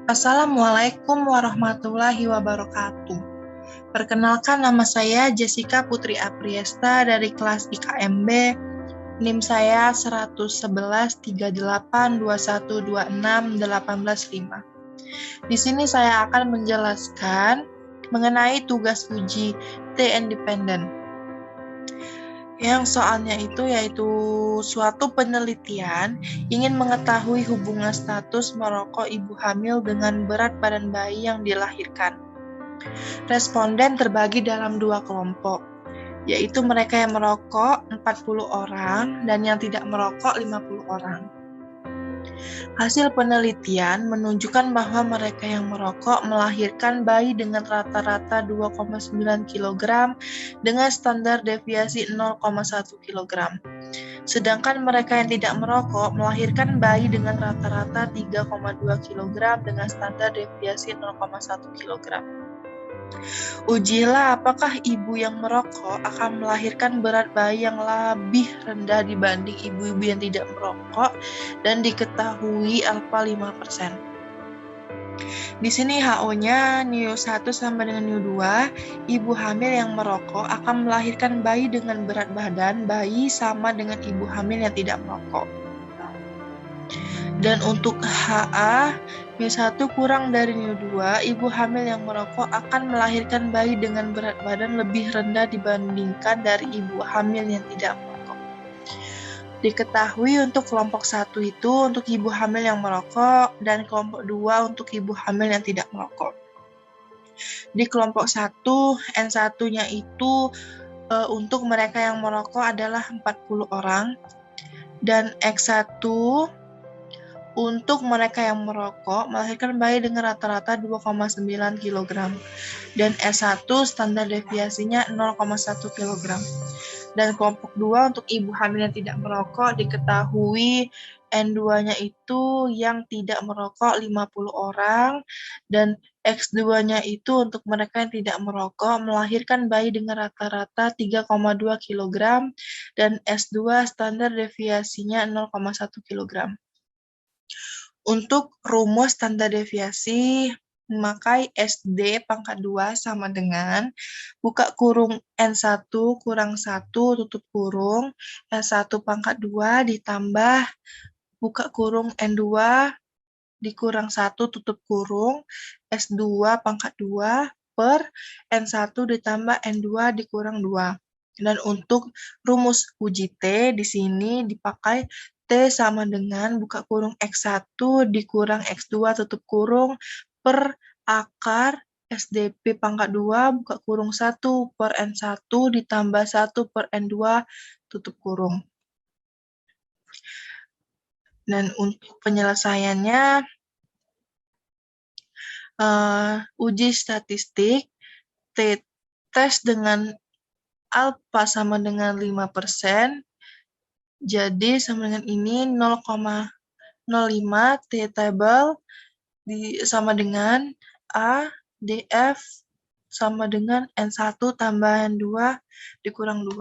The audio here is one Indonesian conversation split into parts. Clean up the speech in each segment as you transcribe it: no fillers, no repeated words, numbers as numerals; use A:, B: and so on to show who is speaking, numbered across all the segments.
A: Assalamualaikum warahmatullahi wabarakatuh. Perkenalkan, nama saya Jessica Putri Apriesta dari kelas IKMB. NIM saya 111 38 21 26 185. Di sini saya akan menjelaskan mengenai tugas uji T independen. Yang soalnya itu yaitu suatu penelitian ingin mengetahui hubungan status merokok ibu hamil dengan berat badan bayi yang dilahirkan. Responden terbagi dalam dua kelompok, yaitu mereka yang merokok 40 orang dan yang tidak merokok 50 orang. Hasil penelitian menunjukkan bahwa mereka yang merokok melahirkan bayi dengan rata-rata 2,9 kg dengan standar deviasi 0,1 kg. Sedangkan mereka yang tidak merokok melahirkan bayi dengan rata-rata 3,2 kg dengan standar deviasi 0,1 kg. Ujilah apakah ibu yang merokok akan melahirkan berat bayi yang lebih rendah dibanding ibu-ibu yang tidak merokok dan diketahui alfa 5%. Di sini HO-nya NIU1 sama dengan NIU2, ibu hamil yang merokok akan melahirkan bayi dengan berat badan bayi sama dengan ibu hamil yang tidak merokok. Dan untuk HA, NIU1 kurang dari NIU2, ibu hamil yang merokok akan melahirkan bayi dengan berat badan lebih rendah dibandingkan dari ibu hamil yang tidak merokok. Diketahui untuk kelompok 1 itu untuk ibu hamil yang merokok dan kelompok 2 untuk ibu hamil yang tidak merokok. Di kelompok 1, N1-nya itu untuk mereka yang merokok adalah 40 orang dan X1 untuk mereka yang merokok melahirkan bayi dengan rata-rata 2,9 kg dan S1 standar deviasinya 0,1 kg. Dan kelompok 2 untuk ibu hamil yang tidak merokok diketahui N2-nya itu yang tidak merokok 50 orang dan X2-nya itu untuk mereka yang tidak merokok melahirkan bayi dengan rata-rata 3,2 kg dan S2 standar deviasinya 0,1 kg. Untuk rumus standar deviasi, memakai SD pangkat 2 sama dengan buka kurung N1 kurang 1 tutup kurung S1 pangkat 2 ditambah buka kurung N2 dikurang 1 tutup kurung S2 pangkat 2 per N1 ditambah N2 dikurang 2. Dan untuk rumus uji T di sini dipakai T sama dengan buka kurung X1 dikurang X2 tutup kurung per akar SDP pangkat 2 buka kurung 1 per N1 ditambah 1 per N2 tutup kurung. Dan untuk penyelesaiannya, uji statistik, T-tes dengan alfa sama dengan 5%, jadi sama dengan ini 0,05 T-table sama dengan A, DF sama dengan N1 tambah N2 dikurang 2.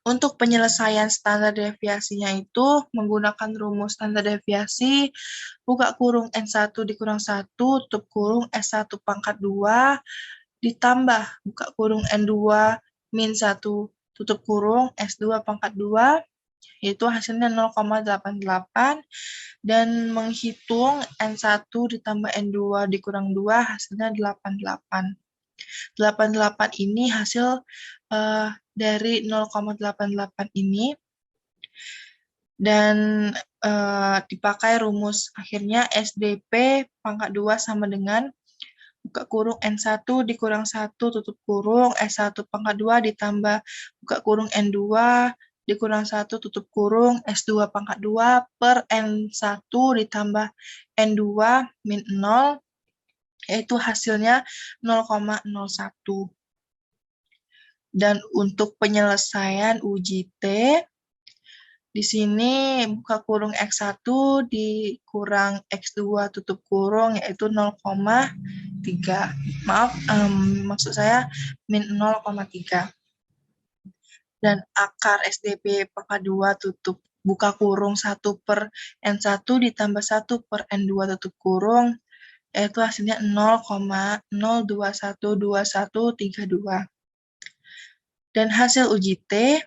A: Untuk penyelesaian standar deviasinya itu menggunakan rumus standar deviasi, buka kurung N1 dikurang 1, tutup kurung S1 pangkat 2, ditambah buka kurung N2 min 1, tutup kurung S2 pangkat 2, yaitu hasilnya 0,88, dan menghitung N1 ditambah N2 dikurang 2, hasilnya 88. 88 ini hasil dari 0,88 ini, dan dipakai rumus akhirnya SDP pangkat 2 sama dengan buka kurung N1 dikurang 1 tutup kurung S1 pangkat 2 ditambah buka kurung N2 dikurang 1 tutup kurung S2 pangkat 2 per N1 ditambah N2 min 0, yaitu hasilnya 0,01. Dan untuk penyelesaian uji T, di sini buka kurung X1 dikurang X2 tutup kurung yaitu 0,3. Maaf, maksud saya min 0,3. Dan akar SDP pangkat 2 tutup buka kurung 1/N1 ditambah 1/N2 tutup kurung, yaitu hasilnya 0,02121132. Dan hasil uji T,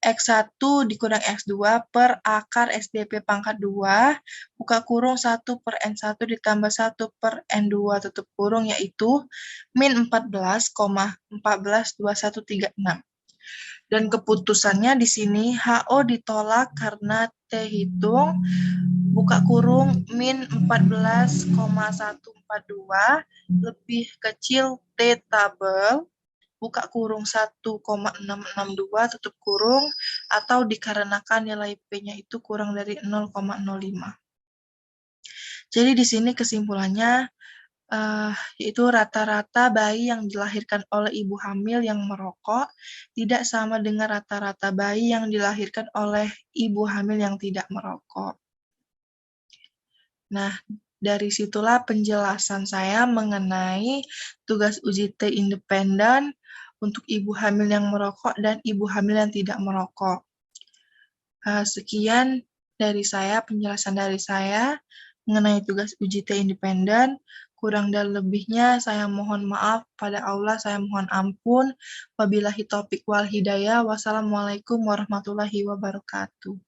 A: X1 dikurang X2 per akar SDP pangkat 2, buka kurung 1/N1 ditambah 1/N2 tutup kurung, yaitu min 14,142136. Dan keputusannya di sini HO ditolak karena T hitung, buka kurung min 14,142 lebih kecil T tabel, buka kurung 1,662 tutup kurung, atau dikarenakan nilai P-nya itu kurang dari 0,05. Jadi di sini kesimpulannya yaitu rata-rata bayi yang dilahirkan oleh ibu hamil yang merokok tidak sama dengan rata-rata bayi yang dilahirkan oleh ibu hamil yang tidak merokok. Nah, dari situlah penjelasan saya mengenai tugas uji T independen untuk ibu hamil yang merokok dan ibu hamil yang tidak merokok. Sekian dari saya, penjelasan dari saya mengenai tugas uji T independen. Kurang dan lebihnya saya mohon maaf pada Allah, saya mohon ampun. Wabillahi taufiq wal hidayah. Wassalamualaikum warahmatullahi wabarakatuh.